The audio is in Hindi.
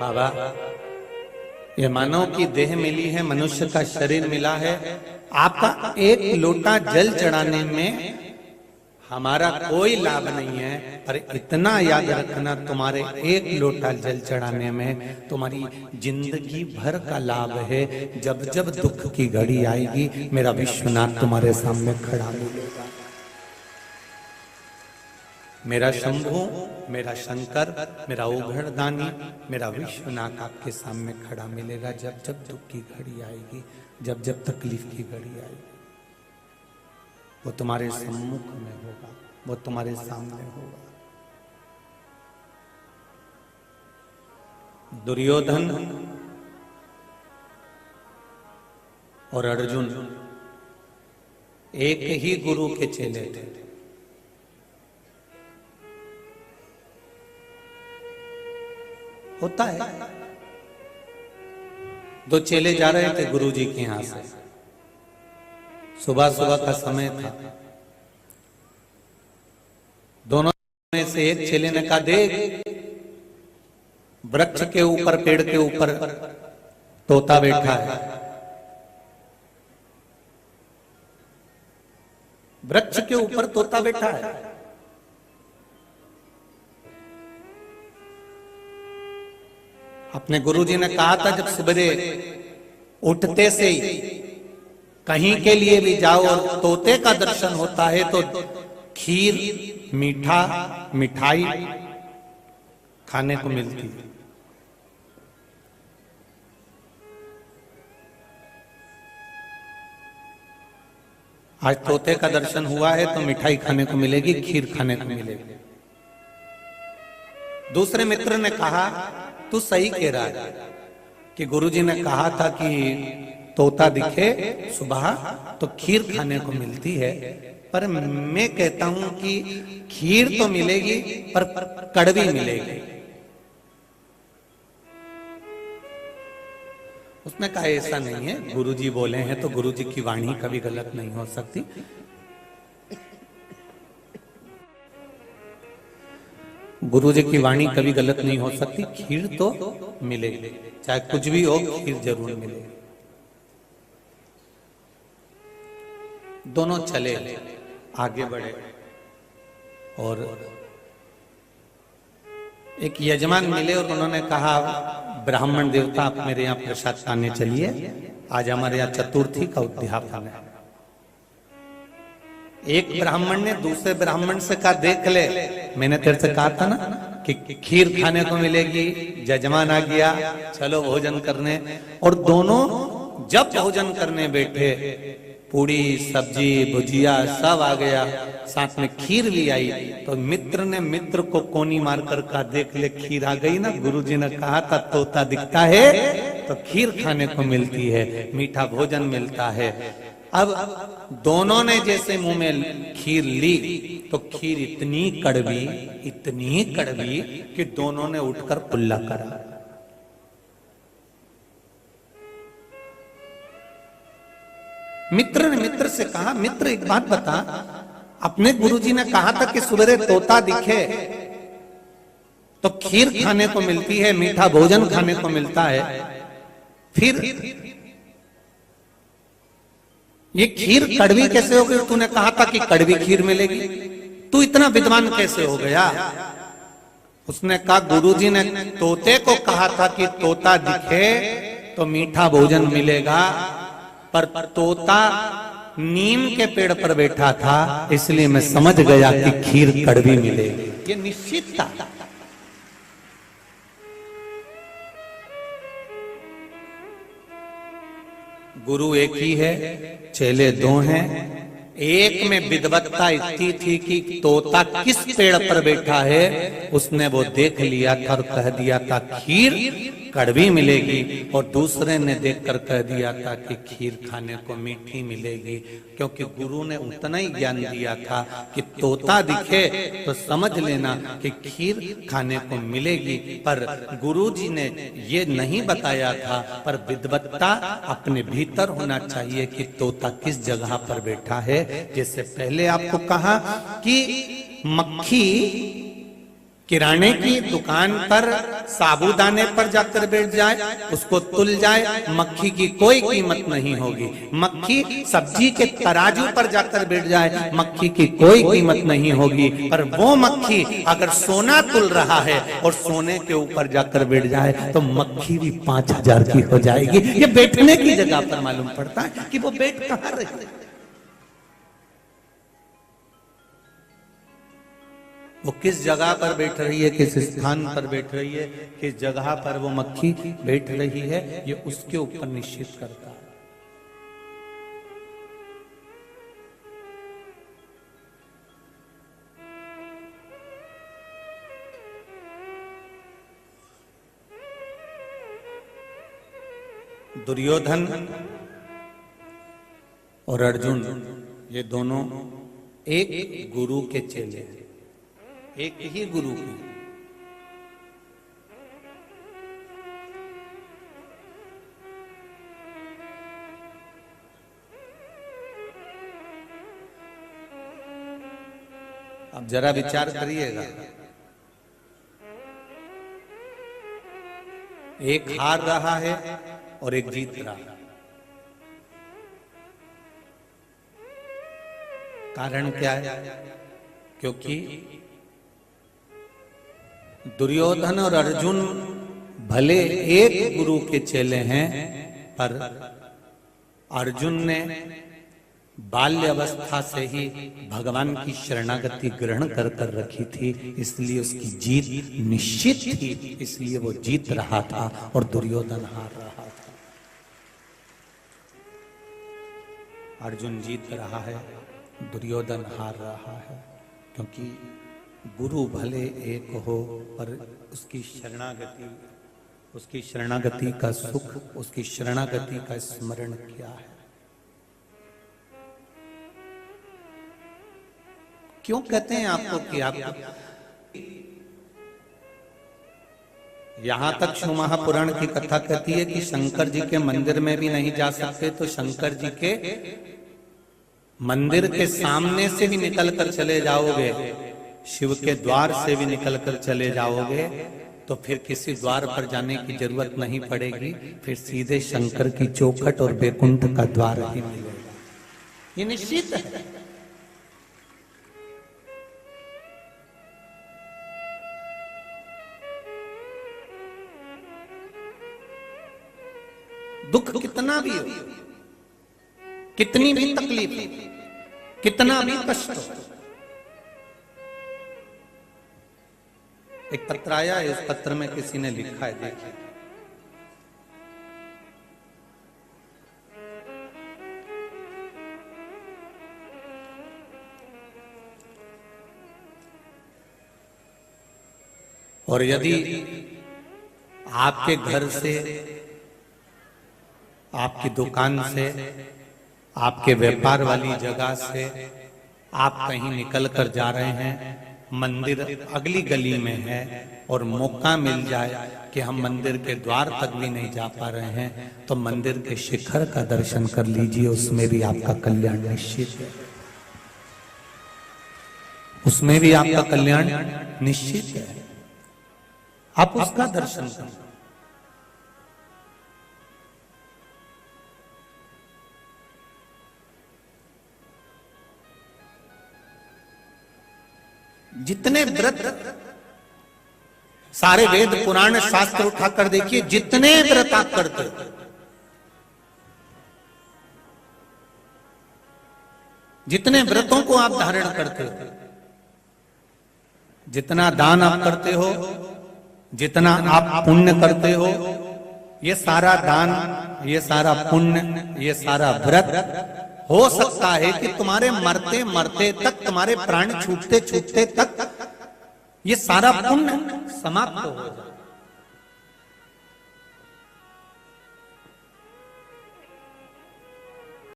बाबा, ये मानव की देह मिली है, मनुष्य का शरीर मिला है, आपका एक लोटा जल चढ़ाने में हमारा कोई लाभ नहीं है, पर इतना याद रखना, तुम्हारे एक लोटा जल चढ़ाने में तुम्हारी जिंदगी भर का लाभ है। जब जब दुख की घड़ी आएगी, मेरा विश्वनाथ तुम्हारे सामने खड़ा मिलेगा। मेरा शंभु, मेरा शंकर, मेरा ओघड़दानी, मेरा विश्वनाथ आपके सामने खड़ा मिलेगा। जब जब दुख की घड़ी आएगी, जब जब तकलीफ की घड़ी आएगी, वो तुम्हारे सम्मुख में होगा, वो तुम्हारे सामने होगा। दुर्योधन और अर्जुन एक ही गुरु के चेले थे। होता है, दो चेले जा रहे थे गुरु जी के यहां से, सुबह सुबह का समय था। दोनों में से एक चेले ने कहा, देख वृक्ष के ऊपर, पेड़ के ऊपर तोता बैठा है। वृक्ष के ऊपर तोता बैठा है। अपने गुरुजी ने कहा था, जब सवेरे उठते से ही कहीं के लिए भी जाओ और तोते का दर्शन होता है तो खीर, मीठा, मिठाई खाने को मिलती है। आज तोते का दर्शन हुआ है तो मिठाई खाने को मिलेगी, खीर खाने को मिलेगी। दूसरे मित्र ने कहा, तू सही कह रहा है कि गुरुजी ने कहा था कि तोता दिखे सुबह तो खीर खाने को मिलती है, पर मैं कहता हूं कि खीर तो मिलेगी पर कड़वी मिलेगी। उसने कहा, ऐसा नहीं है, गुरुजी बोले हैं तो गुरुजी की वाणी कभी गलत नहीं हो सकती। गुरुजी की वाणी कभी गलत नहीं हो सकती, खीर तो मिलेगी, चाहे कुछ भी हो, खीर जरूर मिलेगी। दोनों चले, आगे बढ़े और एक यजमान मिले और उन्होंने कहा, ब्राह्मण देवता आप मेरे यहाँ प्रसाद खाने चलिए, आज हमारे यहाँ चतुर्थी का उद्यापन है। एक ब्राह्मण ने दूसरे ब्राह्मण से कहा, देख ले, मैंने तेरे से कहा था ना कि खीर खाने को मिलेगी, यजमान आ गया, चलो भोजन करने। और दोनों जब भोजन करने बैठे, पूड़ी, सब्जी, भुजिया सब आ गया, साथ में खीर भी आई। तो मित्र ने मित्र को कोनी मारकर कहा, देख ले खीर आ गई ना, गुरुजी ने कहा था तोता दिखता है तो खीर खाने को मिलती है, मीठा भोजन मिलता है। अब दोनों ने जैसे मुंह में खीर ली तो खीर इतनी कड़वी कि दोनों ने उठकर कुल्ला करा। मित्र ने मित्र से कहा, मित्र एक बात बता, अपने गुरुजी ने कहा था कि सवेरे तोता दिखे तो खीर खाने को मिलती है, मीठा भोजन खाने को मिलता है, फिर ये खीर कड़वी कैसे हो गई? तूने कहा था कि कड़वी खीर मिलेगी, तू इतना विद्वान कैसे हो गया? उसने कहा, गुरुजी ने तोते को कहा था कि तोता दिखे तो मीठा भोजन मिलेगा, पर तोता नीम के पेड़ पर बैठा था, इसलिए मैं समझ गया कि खीर कड़वी मिलेगी। ये निश्चित था। गुरु एक ही है, चेले दो हैं। एक में विद्वत्ता इतनी थी कि तोता किस पेड़ पर बैठा है उसने वो देख लिया था और कह दिया था खीर कड़वी मिलेगी, और दूसरे ने देखकर कह दिया था कि खीर खाने को मीठी मिलेगी, क्योंकि गुरु ने उतना ही ज्ञान दिया था कि तोता दिखे तो समझ लेना कि खीर खाने को मिलेगी। पर गुरुजी ने ये नहीं बताया था, पर विद्वत्ता अपने भीतर होना चाहिए कि तोता किस जगह पर बैठा है। जैसे पहले आपको कहा कि मक्खी किराने की दुकान पर साबूदाने पर जाकर बैठ जाए, उसको तुल जाए, मक्खी की कोई कीमत नहीं होगी। मक्खी सब्जी के तराजू पर जाकर बैठ जाए, मक्खी की कोई कीमत नहीं होगी। पर वो मक्खी अगर सोना तुल रहा है और सोने के ऊपर जाकर बैठ जाए तो मक्खी भी 5000 की हो जाएगी। ये बैठने की जगह पर मालूम पड़ता है कि वो बैठ कहां रही है, वो किस जगह पर बैठ रही है, किस स्थान पर बैठ रही है, किस जगह पर वो मक्खी बैठ रही है, ये उसके ऊपर निश्चित करता है। दुर्योधन और अर्जुन ये दोनों एक गुरु के चेले हैं, एक ही गुरु की। अब जरा विचार करिएगा, एक हार रहा है और एक जीत रहा है। कारण क्या है? क्योंकि दुर्योधन और अर्जुन भले एक गुरु के चेले हैं, पर अर्जुन ने बाल्य अवस्था से ही भगवान की शरणागति ग्रहण कर कर रखी थी, इसलिए उसकी जीत निश्चित थी, इसलिए वो जीत रहा था और दुर्योधन हार रहा था। अर्जुन जीत रहा है, दुर्योधन हार रहा है, क्योंकि गुरु भले एक हो पर उसकी शरणागति का सुख, उसकी शरणागति का स्मरण क्या है। क्यों कहते हैं आपको कि आप यहां तक शिव महापुराण की कथा कहती है कि शंकर जी के मंदिर में भी नहीं जा सकते, तो शंकर जी के मंदिर के सामने से भी निकल कर चले जाओगे, शिव के द्वार से भी निकलकर चले जाओगे, तो फिर किसी द्वार पर जाने की जरूरत नहीं पड़ेगी, फिर सीधे शंकर की चौखट और बैकुंठ का द्वार ही मिलेगा। ये निश्चित है। दुख कितना भी हो, कितनी भी तकलीफ, कितना भी कष्ट हो, एक पत्र आया है, उस पत्र में किसी ने लिखा है, देखिए। और यदि आपके घर से, आपकी दुकान से, आपके व्यापार वाली जगह से आप कहीं निकल कर जा रहे हैं, मंदिर अगली गली में है और मौका मिल जाए कि हम मंदिर के द्वार तक भी नहीं जा पा रहे हैं, तो मंदिर के शिखर का दर्शन कर लीजिए, उसमें भी आपका कल्याण निश्चित है, उसमें भी आपका कल्याण निश्चित है। आप उसका दर्शन करें। जितने व्रत, सारे वेद पुराण शास्त्र उठाकर देखिए, जितने व्रत आप करते हो, जितने व्रतों को आप धारण करते हो, जितना दान आप करते हो, जितना आप पुण्य करते हो, ये सारा दान, ये सारा पुण्य, ये सारा व्रत हो सकता है कि तुम्हारे मरते मरते तक, तुम्हारे प्राण छूटते छूटते तक ये सारा पुण्य समाप्त हो जाए।